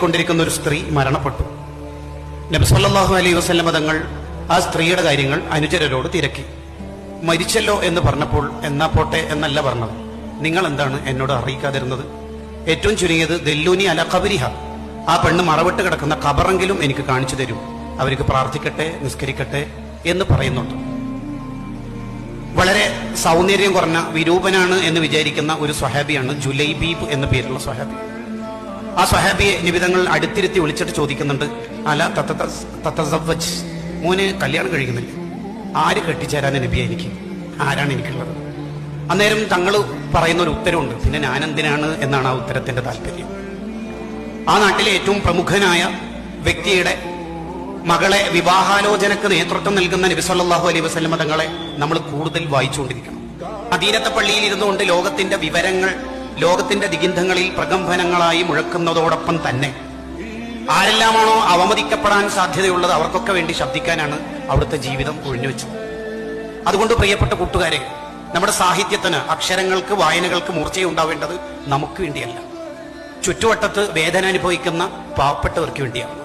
കൊണ്ടിരിക്കുന്ന ഒരു സ്ത്രീ മരണപ്പെട്ടു. നബി സല്ലല്ലാഹു അലൈഹി വസല്ലം തങ്ങൾ ആ സ്ത്രീയുടെ കാര്യങ്ങൾ അനുചരരോട് തിരക്കി. മരിച്ചല്ലോ എന്ന് പറഞ്ഞപ്പോൾ എന്നാ പോട്ടെ എന്നല്ല പറഞ്ഞത്, നിങ്ങൾ എന്താണ് എന്നോട് അറിയിക്കാതിരുന്നത്? ഏറ്റവും ചുരുങ്ങിയത് ദല്ലൂനി അല ഖബരിഹ, ആ പെണ്ണ് മറവിട്ട് കിടക്കുന്ന ഖബറെങ്കിലും എനിക്ക് കാണിച്ചു തരും, അവർക്ക് പ്രാർത്ഥിക്കട്ടെ, നിസ്കരിക്കട്ടെ എന്ന് പറയുന്നുണ്ട്. വളരെ സൗന്ദര്യം കുറഞ്ഞ വിരൂപനാണ് എന്ന് വിചാരിക്കുന്ന ഒരു സ്വഹാബിയാണ് ജുലൈബീബ് എന്ന പേരുള്ള സ്വഹാബി. ആ സ്വഹാബിയെ നിബിതങ്ങൾ അടുത്തിരുത്തി വിളിച്ചിട്ട് ചോദിക്കുന്നുണ്ട്, അല തത്തസവ്വജ്, മോന് കല്യാണം കഴിക്കുന്നില്ല, ആര് കെട്ടിച്ചേരാൻ നബിയെ എനിക്ക്, ആരാണ് എനിക്കുള്ളത്? അന്നേരം തങ്ങൾ പറയുന്ന ഒരു ഉത്തരവുണ്ട്, പിന്നെ ഞാനെന്തിനാണ് എന്നാണ് ആ ഉത്തരത്തിന്റെ താല്പര്യം. ആ നാട്ടിലെ ഏറ്റവും പ്രമുഖനായ വ്യക്തിയുടെ മകളെ വിവാഹാലോചനക്ക് നേതൃത്വം നൽകുന്ന നബി സല്ലല്ലാഹു അലൈഹി വസല്ലം തങ്ങളെ നമ്മൾ കൂടുതൽ വായിച്ചുകൊണ്ടിരിക്കണം. മദീനത്തെ പള്ളിയിൽ ഇരുന്നുകൊണ്ട് ലോകത്തിന്റെ വിവരങ്ങൾ ലോകത്തിന്റെ ദിഗന്ധങ്ങളിൽ പ്രകമ്പനങ്ങളായി മുഴക്കുന്നതോടൊപ്പം തന്നെ ആരെല്ലാമാണോ അവമതിക്കപ്പെടാൻ സാധ്യതയുള്ളത് അവർക്കൊക്കെ വേണ്ടി ശബ്ദിക്കാനാണ് അവിടുത്തെ ജീവിതം ഒഴിഞ്ഞുവെച്ചത്. അതുകൊണ്ട് പ്രിയപ്പെട്ട കൂട്ടുകാരെ, നമ്മുടെ സാഹിത്യത്തിന്, അക്ഷരങ്ങൾക്ക്, വായനകൾക്ക് മൂർച്ചയുണ്ടാവേണ്ടത് നമുക്ക് വേണ്ടിയല്ല, ചുറ്റുവട്ടത്ത് വേദന അനുഭവിക്കുന്ന പാവപ്പെട്ടവർക്ക് വേണ്ടിയാണ്.